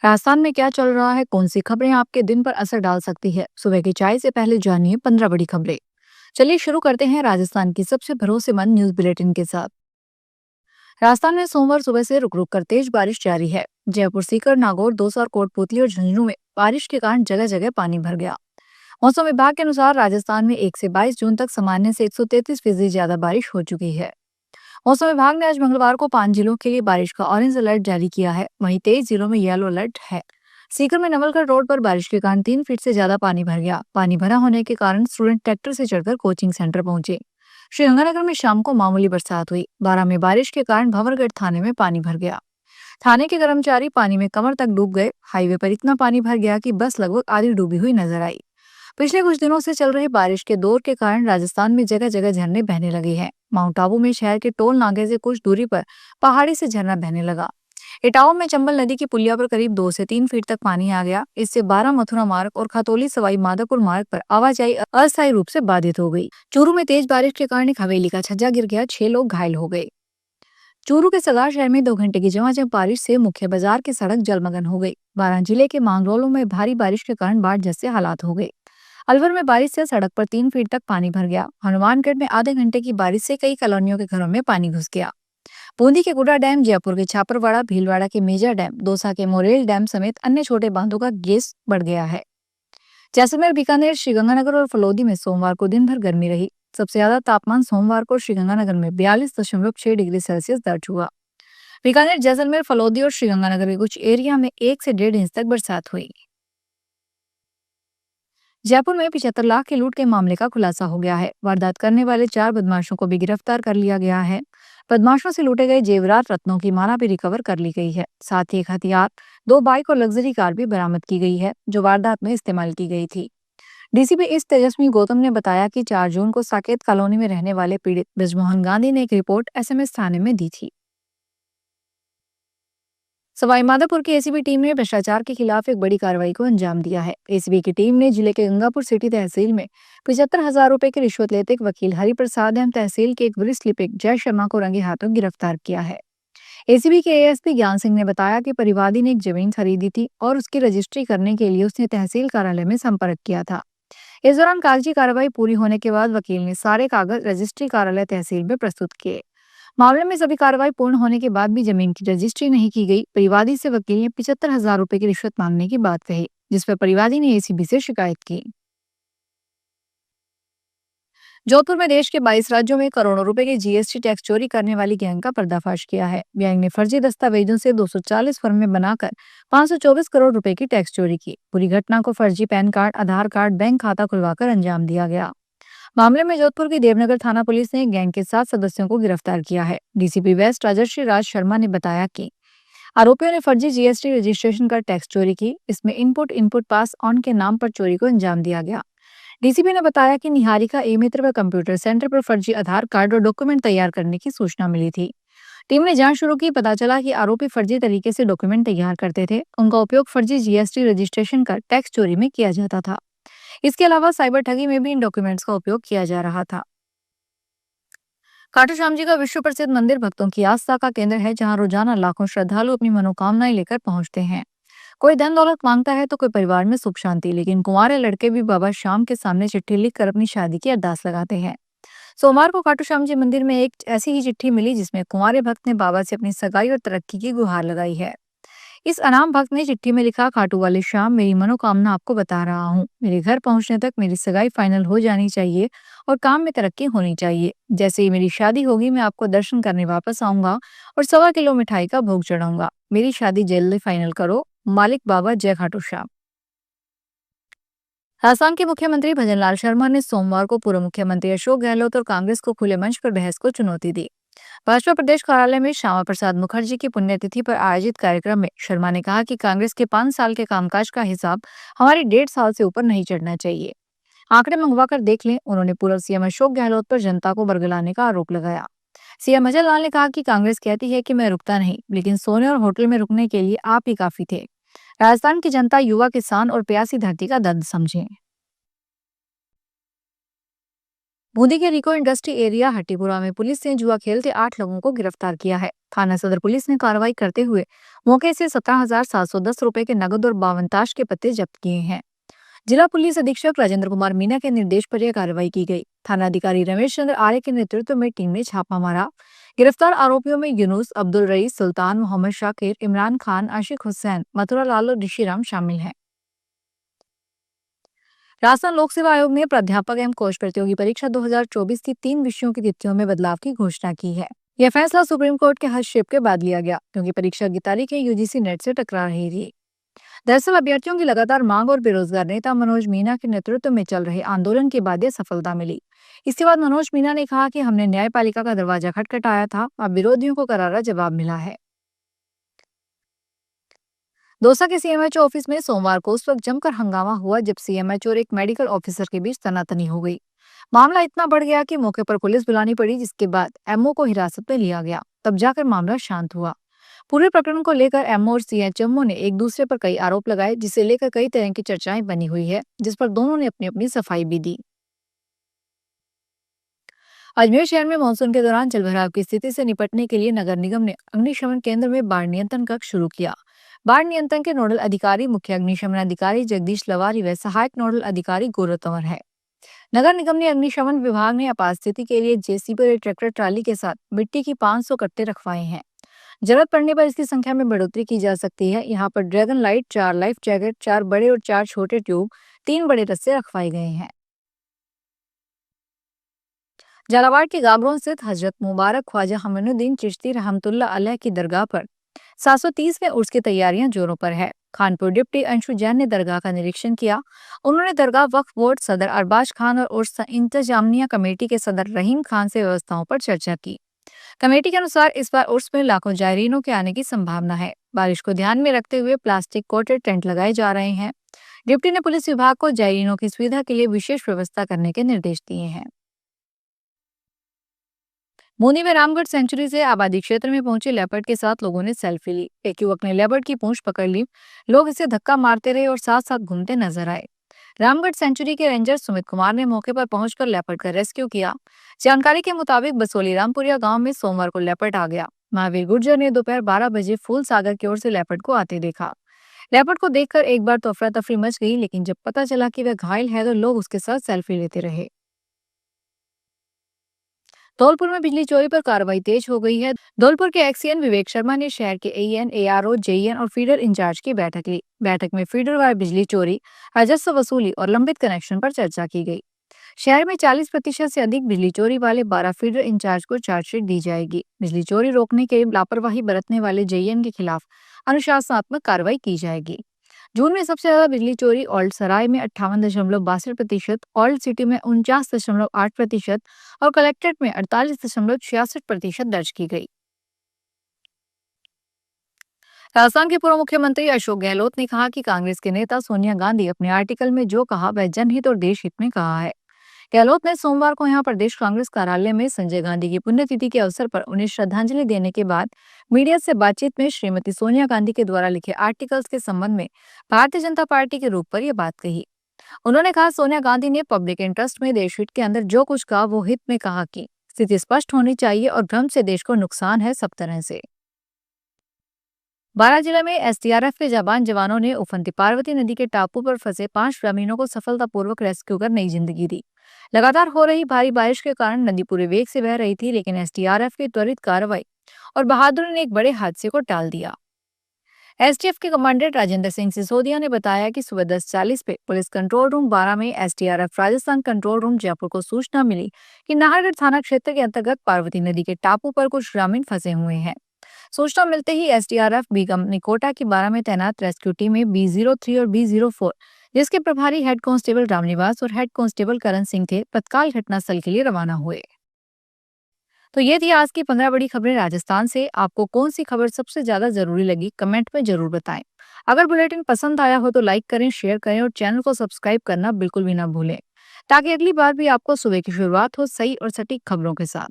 राजस्थान में क्या चल रहा है, कौन सी खबरें आपके दिन पर असर डाल सकती है। सुबह की चाय से पहले जानिए 15 बड़ी खबरें। चलिए शुरू करते हैं राजस्थान की सबसे भरोसेमंद न्यूज बुलेटिन के साथ। राजस्थान में सोमवार सुबह से रुक रुक कर तेज बारिश जारी है। जयपुर, सीकर, नागौर, दौसा, कोटपुतली और झुंझुनू में बारिश के कारण जगह जगह पानी भर गया। मौसम विभाग के अनुसार राजस्थान में 1 से 22 जून तक सामान्य से 133% ज्यादा बारिश हो चुकी है। मौसम विभाग ने आज मंगलवार को 5 जिलों के लिए बारिश का ऑरेंज अलर्ट जारी किया है। वहीं 23 जिलों में येलो अलर्ट है। सीकर में नवलगढ़ रोड पर बारिश के कारण 3 फीट से ज्यादा पानी भर गया। पानी भरा होने के कारण स्टूडेंट ट्रैक्टर से चढ़कर कोचिंग सेंटर पहुंचे। श्रीगंगानगर में शाम को मामूली बरसात हुई। बारां में बारिश के कारण भंवरगढ़ थाने में पानी भर गया। थाने के कर्मचारी पानी में कमर तक डूब गए। हाईवे पर इतना पानी भर गया कि बस लगभग आधी डूबी हुई नजर आई। पिछले कुछ दिनों से चल रही बारिश के दौर के कारण राजस्थान में जगह जगह झरने बहने लगे हैं। माउंट आबू में शहर के टोल नाके से कुछ दूरी पर पहाड़ी से झरना बहने लगा। इटावा में चंबल नदी की पुलिया पर करीब 2 से 3 फीट तक पानी आ गया। इससे 12 मथुरा मार्ग और खतौली सवाई माधोपुर मार्ग पर आवाजाही अस्थायी रूप से बाधित हो गई। चूरू में तेज बारिश के कारण एक हवेली का छज्जा गिर गया। 6 लोग घायल हो गए। चूरू के सगार शहर में 2 घंटे की झमाझम बारिश से मुख्य बाजार की सड़क जलमग्न हो गई। बारां जिले के मांगरोलों में भारी बारिश के कारण बाढ़ जैसे हालात हो गए। अलवर में बारिश से सड़क पर 3 फीट तक पानी भर गया। हनुमानगढ़ में आधे घंटे की बारिश से कई कॉलोनियों के घरों में पानी घुस गया। बूंदी के गुडा डैम, जयपुर के छापरवाड़ा, भीलवाड़ा के मेजा डैम, दौसा के मोरेल डैम समेत अन्य छोटे बांधों का गेस बढ़ गया है। जैसलमेर, बीकानेर, श्रीगंगानगर और फलौदी में सोमवार को दिन भर गर्मी रही। सबसे ज्यादा तापमान सोमवार को श्रीगंगानगर में 42.6 डिग्री सेल्सियस दर्ज हुआ। बीकानेर, जैसलमेर, फलौदी और श्रीगंगानगर के कुछ एरिया में 1 से 1.5 इंच तक बरसात हुई। जयपुर में 75 लाख की लूट के मामले का खुलासा हो गया है। वारदात करने वाले 4 बदमाशों को भी गिरफ्तार कर लिया गया है। बदमाशों से लूटे गए जेवरात, रत्नों की माला भी रिकवर कर ली गई है। साथ ही एक हथियार, 2 बाइक और लग्जरी कार भी बरामद की गई है, जो वारदात में इस्तेमाल की गई थी। डीसीपी इस तेजस्वी गौतम ने बताया कि 4 जून को साकेत कॉलोनी में रहने वाले पीड़ित बृजमोहन गांधी ने एक रिपोर्ट एसएमएस थाने में दी थी। सवाईमाधोपुर की एसीबी टीम ने भ्रष्टाचार के खिलाफ एक बड़ी कार्रवाई को अंजाम दिया है। एसीबी की टीम ने जिले के गंगापुर सिटी तहसील में 75,000 रुपए की रिश्वत लेते एक वकील हरिप्रसाद एवं तहसील के एक वरिष्ठ लिपिक जय शर्मा को रंगे हाथों गिरफ्तार किया है। एसीबी के एएसपी ज्ञान सिंह ने बताया कि परिवादी ने एक जमीन खरीदी थी और उसकी रजिस्ट्री करने के लिए उसने तहसील कार्यालय में संपर्क किया था। इस दौरान कागजी कार्रवाई पूरी होने के बाद वकील ने सारे कागज रजिस्ट्री कार्यालय तहसील में प्रस्तुत किए। मामले में सभी कार्रवाई पूर्ण होने के बाद भी जमीन की रजिस्ट्री नहीं की गई। परिवादी से वकील ने 75,000 रुपए की रिश्वत मांगने की बात कही, जिस पर परिवादी ने एसीबी से शिकायत की। जोधपुर में देश के 22 राज्यों में करोड़ों रुपए के जीएसटी टैक्स चोरी करने वाली गैंग का पर्दाफाश किया है। गैंग ने फर्जी दस्तावेजों से 240 फर्में बनाकर 524 करोड़ रुपए की टैक्स चोरी की। पूरी घटना को फर्जी पैन कार्ड, आधार कार्ड, बैंक खाता खुलवाकर अंजाम दिया गया। मामले में जोधपुर की देवनगर थाना पुलिस ने गैंग के 7 सदस्यों को गिरफ्तार किया है। डीसीपी वेस्ट राजर्षि राज शर्मा ने बताया कि आरोपियों ने फर्जी जीएसटी रजिस्ट्रेशन कर टैक्स चोरी की। इसमें इनपुट पास ऑन के नाम पर चोरी को अंजाम दिया गया। डीसीपी ने बताया कि निहारिका ई मित्र व कंप्यूटर सेंटर पर फर्जी आधार कार्ड और डॉक्यूमेंट तैयार करने की सूचना मिली थी। टीम ने जांच शुरू की। पता चला कि आरोपी फर्जी तरीके से डॉक्यूमेंट तैयार करते थे। उनका उपयोग फर्जी जीएसटी रजिस्ट्रेशन कर टैक्स चोरी में किया जाता था। इसके अलावा साइबर ठगी में भी इन डॉक्यूमेंट्स का उपयोग किया जा रहा था। खाटू श्याम जी का विश्व प्रसिद्ध मंदिर भक्तों की आस्था का केंद्र है, जहां रोजाना लाखों श्रद्धालु अपनी मनोकामनाएं लेकर पहुंचते हैं। कोई धन दौलत मांगता है तो कोई परिवार में सुख शांति, लेकिन कुंवारे लड़के भी बाबा श्याम के सामने चिट्ठी लिखकर अपनी शादी की अरदास लगाते हैं। सोमवार को खाटू श्याम जी मंदिर में एक ऐसी ही चिट्ठी मिली, जिसमें कुंवारे भक्त ने बाबा से अपनी सगाई और तरक्की की गुहार लगाई है। इस अनाम भक्त ने चिट्ठी में लिखा, खाटू वाले श्याम, मेरी मनोकामना आपको बता रहा हूँ। मेरे घर पहुंचने तक मेरी सगाई फाइनल हो जानी चाहिए और काम में तरक्की होनी चाहिए। जैसे ही मेरी शादी होगी, मैं आपको दर्शन करने वापस आऊंगा और 1.25 किलो मिठाई का भोग चढ़ाऊंगा। मेरी शादी जल्दी फाइनल करो। मालिक बाबा, जय खाटू श्याम। राजस्थान के मुख्यमंत्री भजनलाल शर्मा ने सोमवार को पूर्व मुख्यमंत्री अशोक गहलोत और कांग्रेस को खुले मंच पर बहस को चुनौती दी। भाजपा प्रदेश कार्यालय में श्यामा प्रसाद मुखर्जी की पुण्यतिथि पर आयोजित कार्यक्रम में शर्मा ने कहा कि कांग्रेस के 5 साल के कामकाज का हिसाब हमारे 1.5 साल से ऊपर नहीं चढ़ना चाहिए। आंकड़े मंगवा कर देख लें। उन्होंने पूर्व सीएम अशोक गहलोत पर जनता को बरगलाने का आरोप लगाया। सीएम भजनलाल ने कहा कि कांग्रेस कहती है कि मैं रुकता नहीं, लेकिन सोने और होटल में रुकने के लिए आप ही काफी थे। राजस्थान की जनता, युवा, किसान और प्यासी धरती का दर्द समझे। बूंदी के रिको इंडस्ट्री एरिया हट्टीपुरा में पुलिस ने जुआ खेलते 8 लोगों को गिरफ्तार किया है। थाना सदर पुलिस ने कार्रवाई करते हुए मौके से 17,710 रुपए के नगद और 52 ताश के पत्ते जब्त किए हैं। जिला पुलिस अधीक्षक राजेंद्र कुमार मीना के निर्देश पर यह कार्रवाई की गई। थाना अधिकारी रमेश चंद्र आर्य के नेतृत्व में टीम ने छापा मारा। गिरफ्तार आरोपियों में यूनुस, अब्दुल रईस, सुल्तान, मोहम्मद शाकिर, इमरान खान, आशिक हुसैन, मथुरा लाल और ऋषिराम शामिल हैं। राजस्थान लोक सेवा आयोग ने प्राध्यापक एवं कोष प्रतियोगी परीक्षा 2024 की 3 विषयों की तिथियों में बदलाव की घोषणा की है। यह फैसला सुप्रीम कोर्ट के हस्तक्षेप के बाद लिया गया, क्योंकि परीक्षा की तारीखें यूजीसी नेट से टकरा रही थी। दरअसल अभ्यर्थियों की लगातार मांग और बेरोजगार नेता मनोज मीना के नेतृत्व में चल रहे आंदोलन के बाद यह सफलता मिली। इसके बाद मनोज मीना ने कहा कि हमने न्यायपालिका का दरवाजा खटखटाया था, अब विरोधियों को करारा जवाब मिला है। दौसा के सीएमएचओ ऑफिस में सोमवार को उस वक्त जमकर हंगामा हुआ जब सीएमएचओ और एक मेडिकल ऑफिसर के बीच तनातनी हो गई। मामला इतना बढ़ गया कि मौके पर पुलिस बुलानी पड़ी, जिसके बाद एमओ को हिरासत में लिया गया। तब जाकर मामला शांत हुआ। पूरे प्रकरण को लेकर एमओ और सीएचएमओ ने एक दूसरे पर कई आरोप लगाए, जिसे लेकर कई तरह की चर्चाएं बनी हुई है, जिस पर दोनों ने अपनी अपनी सफाई भी दी। अजमेर शहर में मानसून के दौरान जलभराव की स्थिति से निपटने के लिए नगर निगम ने अग्निशमन केंद्र में बाढ़ नियंत्रण कक्ष शुरू किया। बाढ़ नियंत्रण के नोडल अधिकारी मुख्य अग्निशमन अधिकारी जगदीश लवारी व सहायक नोडल अधिकारी गौरव तंवर है। नगर निगम ने अग्निशमन विभाग ने आपात स्थिति के लिए जेसीबी और ट्रैक्टर ट्राली के साथ मिट्टी की 500 कट्टे रखवाए हैं। जरूरत पड़ने पर इसकी संख्या में बढ़ोतरी की जा सकती है। यहाँ पर ड्रैगन लाइट, 4 लाइफ जैकेट, 4 बड़े और 4 छोटे ट्यूब, 3 बड़े रस्से रखवाए गए हैं। झालावाड़ के गाबरों स्थित हजरत मुबारक ख्वाजा हमनुद्दीन चिश्ती रहमतुल्लाह अलैह की दरगाह पर 730वें उर्स की तैयारियां जोरों पर है। खानपुर डिप्टी अंशु जैन ने दरगाह का निरीक्षण किया। उन्होंने दरगाह वक्फ बोर्ड सदर अरबाज खान और उर्स इंतजामिया कमेटी के सदर रहीम खान से व्यवस्थाओं पर चर्चा की। कमेटी के अनुसार इस बार उर्स में लाखों जायरीनों के आने की संभावना है। बारिश को ध्यान में रखते हुए प्लास्टिक कोटेड टेंट लगाए जा रहे हैं। डिप्टी ने पुलिस विभाग को जायरीनों की सुविधा के लिए विशेष व्यवस्था करने के निर्देश दिए हैं। बूंदी में रामगढ़ सेंचुरी से आबादी क्षेत्र में पहुंचे लेपर्ड के साथ लोगों ने सेल्फी ली। एक युवक ने लेपर्ड की पूंछ पकड़ ली। लोग इसे धक्का मारते रहे और साथ साथ घूमते नजर आए। रामगढ़ सेंचुरी के रेंजर सुमित कुमार ने मौके पर पहुंचकर लेपर्ड का रेस्क्यू किया। जानकारी के मुताबिक बसोली रामपुरिया गांव में सोमवार को लेपर्ड आ गया। महावीर गुर्जर ने दोपहर 12 बजे फूल सागर की ओर से लेपर्ड को आते देखा। लेपर्ड को देखकर एक बार तो अफरा तफरी मच गई, लेकिन जब पता चला कि वह घायल है तो लोग उसके साथ सेल्फी लेते रहे। धौलपुर में बिजली चोरी पर कार्रवाई तेज हो गई है। धौलपुर के एक्सीएन विवेक शर्मा ने शहर के एईएन, एआरओ, जेईएन और फीडर इंचार्ज की बैठक ली। बैठक में फीडर वार बिजली चोरी, राजस्व वसूली और लंबित कनेक्शन पर चर्चा की गई। शहर में 40% से अधिक बिजली चोरी वाले 12 फीडर इंचार्ज को चार्जशीट दी जाएगी। बिजली चोरी रोकने के लापरवाही बरतने वाले जेईएन के खिलाफ अनुशासनात्मक कार्रवाई की जाएगी। जून में सबसे ज्यादा बिजली चोरी ओल्ड सराय में 58.62%, ओल्ड सिटी में 49.8% और कलेक्ट्रेट में 48.66% दर्ज की गई। राजस्थान के पूर्व मुख्यमंत्री अशोक गहलोत ने कहा कि कांग्रेस के नेता सोनिया गांधी अपने आर्टिकल में जो कहा वह जनहित और देश हित में कहा है। गहलोत ने सोमवार को यहां प्रदेश कांग्रेस कार्यालय में संजय गांधी की पुण्यतिथि के अवसर पर उन्हें श्रद्धांजलि देने के बाद मीडिया से बातचीत में श्रीमती सोनिया गांधी के द्वारा लिखे आर्टिकल्स के संबंध में भारतीय जनता पार्टी के रूप पर यह बात कही। उन्होंने कहा, सोनिया गांधी ने पब्लिक इंटरेस्ट में देश हित के अंदर जो कुछ कहा वो हित में कहा कि स्थिति स्पष्ट होनी चाहिए और भ्रम से देश को नुकसान है सब तरह से। बारां जिला में एसडीआरएफ के जाबान जवानों ने उफनती पार्वती नदी के टापू पर फंसे 5 ग्रामीणों को सफलतापूर्वक रेस्क्यू कर नई जिंदगी दी। लगातार हो रही भारी बारिश के कारण नदी पूरे वेग से बह रही थी, लेकिन एसडीआरएफ की त्वरित कार्रवाई और बहादुरी ने एक बड़े हादसे को टाल दिया। एसटीएफ के कमांडेंट राजेंद्र सिंह सिसोदिया ने बताया कि सुबह 10:40 पे पुलिस कंट्रोल रूम 12 में SDRF Rajasthan control room Jaipur को सूचना मिली कि नाहरगढ़ थाना क्षेत्र के अंतर्गत पार्वती नदी के टापू पर कुछ ग्रामीण फंसे हुए हैं। सूचना मिलते ही एसडीआरएफ बी कंपनी कोटा की 12 में तैनात रेस्क्यू टीमें B03 और B04, जिसके प्रभारी हेड कांस्टेबल रामनिवास और हेड कांस्टेबल करण सिंह थे, तत्काल घटनास्थल के लिए रवाना हुए। तो ये थी आज की 15 बड़ी खबरें राजस्थान से। आपको कौन सी खबर सबसे ज्यादा जरूरी लगी, कमेंट में जरूर बताएं। अगर बुलेटिन पसंद आया हो तो लाइक करें, शेयर करें और चैनल को सब्सक्राइब करना बिल्कुल भी ना भूलें, ताकि अगली बार भी आपको सुबह की शुरुआत हो सही और सटीक खबरों के साथ।